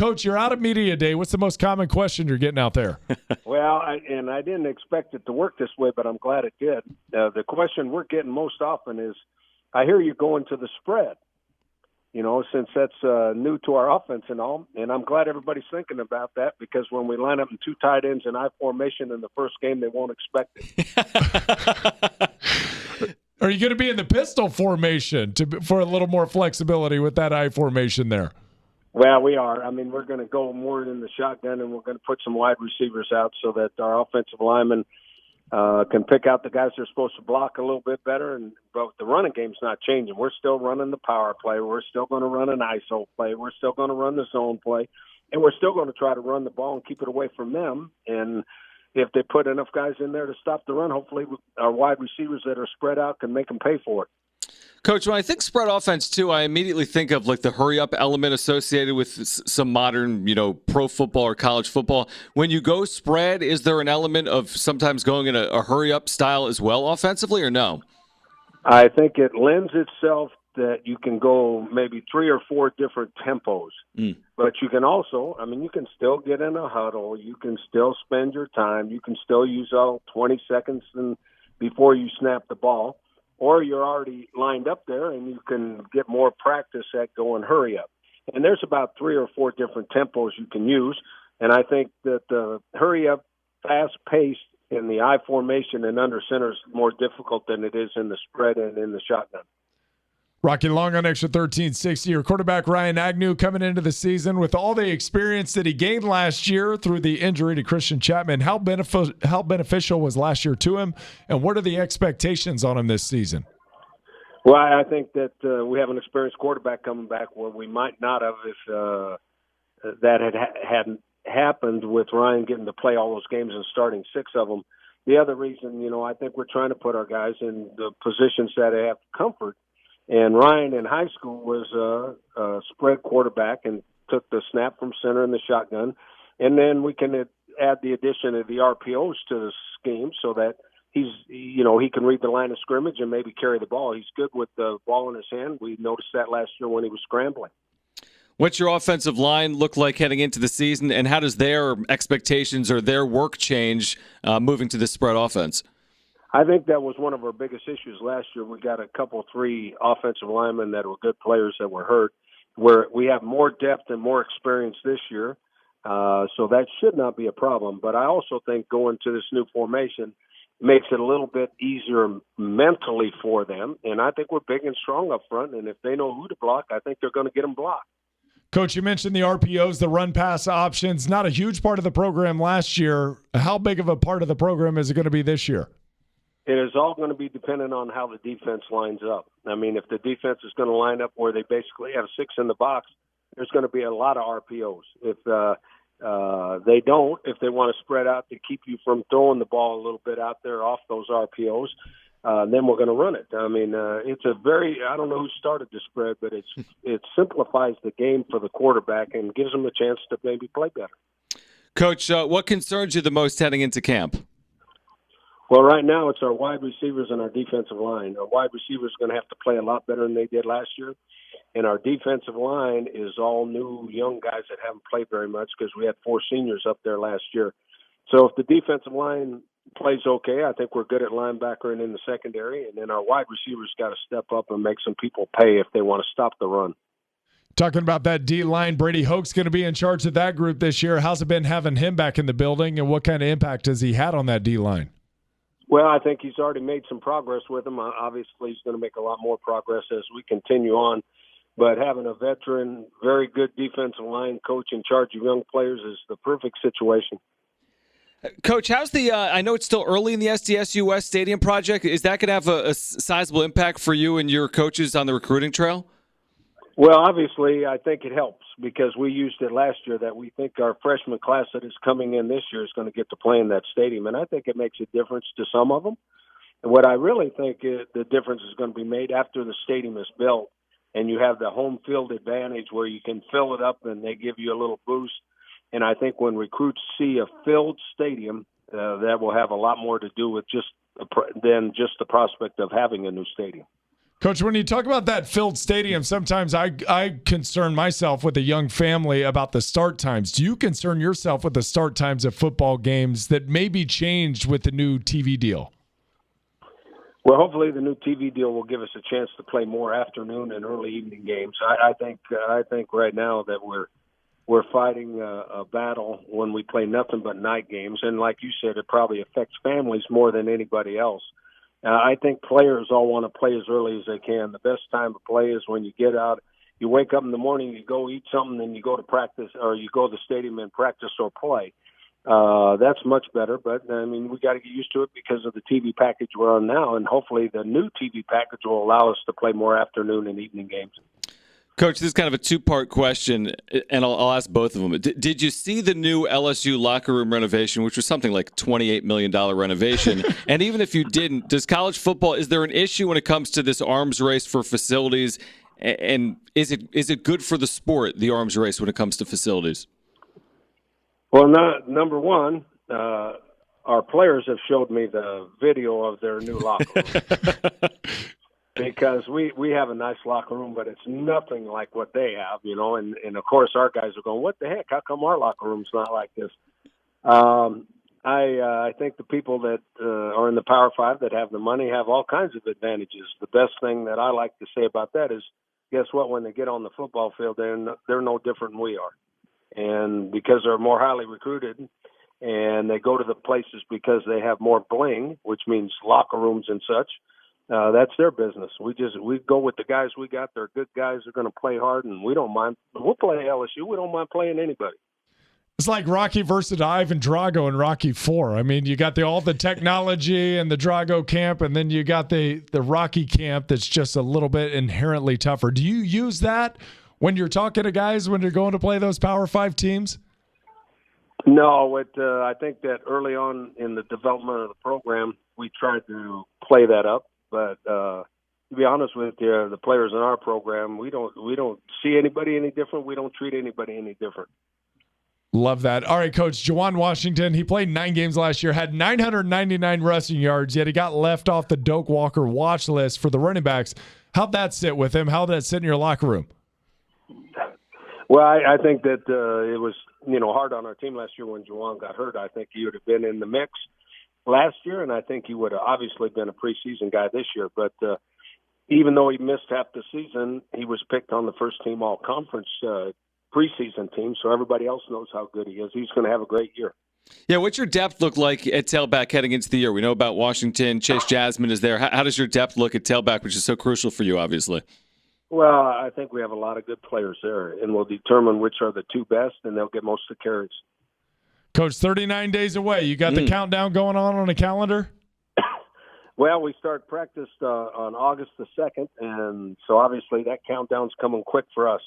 Coach, you're out of media day. What's the most common question you're getting out there? Well, I didn't expect it to work this way, but I'm glad it did. The question we're getting most often is, I hear you going to the spread, since that's new to our offense and all. And I'm glad everybody's thinking about that, because when we line up in two tight ends in I formation in the first game, they won't expect it. Are you going to be in the pistol formation for a little more flexibility with that I formation there? Well, we are. I mean, we're going to go more in the shotgun, and we're going to put some wide receivers out so that our offensive linemen can pick out the guys they're supposed to block a little bit better. But the running game's not changing. We're still running the power play. We're still going to run an ISO play. We're still going to run the zone play. And we're still going to try to run the ball and keep it away from them. And if they put enough guys in there to stop the run, hopefully our wide receivers that are spread out can make them pay for it. Coach, when I think spread offense, too, I immediately think of like the hurry-up element associated with some modern, pro football or college football. When you go spread, is there an element of sometimes going in a hurry-up style as well offensively, or no? I think it lends itself that you can go maybe 3 or 4 different tempos. But you can also, you can still get in a huddle. You can still spend your time. You can still use all 20 seconds before you snap the ball. Or you're already lined up there and you can get more practice at going hurry up. And there's about 3 or 4 different tempos you can use. And I think that the hurry up, fast paced in the I formation and under center is more difficult than it is in the spread and in the shotgun. Rocky Long on Extra 1360. Your quarterback Ryan Agnew coming into the season with all the experience that he gained last year through the injury to Christian Chapman. How beneficial was last year to him, and what are the expectations on him this season? Well, I think that we have an experienced quarterback coming back where we might not have if that hadn't happened with Ryan getting to play all those games and starting 6 of them. The other reason, I think we're trying to put our guys in the positions that have comfort. And Ryan in high school was a spread quarterback and took the snap from center in the shotgun. And then we can add the addition of the RPOs to the scheme so that he can read the line of scrimmage and maybe carry the ball. He's good with the ball in his hand. We noticed that last year when he was scrambling. What's your offensive line look like heading into the season, and how does their expectations or their work change moving to this spread offense? I think that was one of our biggest issues last year. We got 3 offensive linemen that were good players that were hurt, where we have more depth and more experience this year. So that should not be a problem. But I also think going to this new formation makes it a little bit easier mentally for them. And I think we're big and strong up front. And if they know who to block, I think they're going to get them blocked. Coach, you mentioned the RPOs, the run-pass options. Not a huge part of the program last year. How big of a part of the program is it going to be this year? It is all going to be dependent on how the defense lines up. If the defense is going to line up where they basically have 6 in the box, there's going to be a lot of RPOs. If they don't, if they want to spread out to keep you from throwing the ball a little bit out there off those RPOs, then we're going to run it. It's I don't know who started the spread, but it simplifies the game for the quarterback and gives them a chance to maybe play better. Coach, what concerns you the most heading into camp? Well, right now it's our wide receivers and our defensive line. Our wide receivers are going to have to play a lot better than they did last year. And our defensive line is all new young guys that haven't played very much because we had 4 seniors up there last year. So if the defensive line plays okay, I think we're good at linebacker and in the secondary. And then our wide receivers got to step up and make some people pay if they want to stop the run. Talking about that D-line, Brady Hoke's going to be in charge of that group this year. How's it been having him back in the building, and what kind of impact has he had on that D-line? Well, I think he's already made some progress with them. Obviously, he's going to make a lot more progress as we continue on. But having a veteran, very good defensive line coach in charge of young players is the perfect situation. Coach, how's I know it's still early in the Sdsu West Stadium project. Is that going to have a sizable impact for you and your coaches on the recruiting trail? Well, obviously, I think it helps because we used it last year that we think our freshman class that is coming in this year is going to get to play in that stadium. And I think it makes a difference to some of them. And what I really think the difference is going to be made after the stadium is built and you have the home field advantage where you can fill it up and they give you a little boost. And I think when recruits see a filled stadium, that will have a lot more to do with than just the prospect of having a new stadium. Coach, when you talk about that filled stadium, sometimes I concern myself with a young family about the start times. Do you concern yourself with the start times of football games that may be changed with the new TV deal? Well, hopefully the new TV deal will give us a chance to play more afternoon and early evening games. I think right now that we're fighting a battle when we play nothing but night games, and like you said, it probably affects families more than anybody else. I think players all want to play as early as they can. The best time to play is when you get out. You wake up in the morning, you go eat something, then you go to practice, or you go to the stadium and practice or play. That's much better, but I mean, we got to get used to it because of the TV package we're on now, and hopefully the new TV package will allow us to play more afternoon and evening games. Coach, this is kind of a two-part question, and I'll ask both of them. Did you see the new LSU locker room renovation, which was something like $28 million renovation? And even if you didn't, does college football, is there an issue when it comes to this arms race for facilities? And is it good for the sport, the arms race, when it comes to facilities? Well, number one, our players have showed me the video of their new locker room. Because we have a nice locker room, but it's nothing like what they have, and of course our guys are going, what the heck, how come our locker room's not like this? I think the people that are in the Power 5 that have the money have all kinds of advantages. The best thing that I like to say about that is, guess what, when they get on the football field, they're no different than we are. And because they're more highly recruited and they go to the places because they have more bling, which means locker rooms and such, that's their business. We go with the guys we got. They're good guys. They're going to play hard, and we don't mind. We'll play LSU. We don't mind playing anybody. It's like Rocky versus Ivan Drago in Rocky IV. I mean, you got all the technology and the Drago camp, and then you got the Rocky camp that's just a little bit inherently tougher. Do you use that when you're talking to guys when you're going to play those Power 5 teams? No, I think that early on in the development of the program, we tried to play that up. But to be honest with you, the players in our program, we don't see anybody any different. We don't treat anybody any different. Love that. All right, Coach, Juwan Washington, he played 9 games last year, had 999 rushing yards, yet he got left off the Doak Walker watch list for the running backs. How'd that sit with him? How'd that sit in your locker room? Well, I think that it was, hard on our team last year when Juwan got hurt. I think he would have been in the mix last year, and I think he would have obviously been a preseason guy this year. But even though he missed half the season, he was picked on the first-team all-conference preseason team, so everybody else knows how good he is. He's going to have a great year. Yeah, what's your depth look like at tailback heading into the year? We know about Washington. Chase Jasmine is there. How does your depth look at tailback, which is so crucial for you, obviously? Well, I think we have a lot of good players there, and we'll determine which are the 2 best, and they'll get most of the carries. Coach, 39 days away. You got the countdown going on a calendar? Well, we start practice on August the 2nd, and so obviously that countdown's coming quick for us.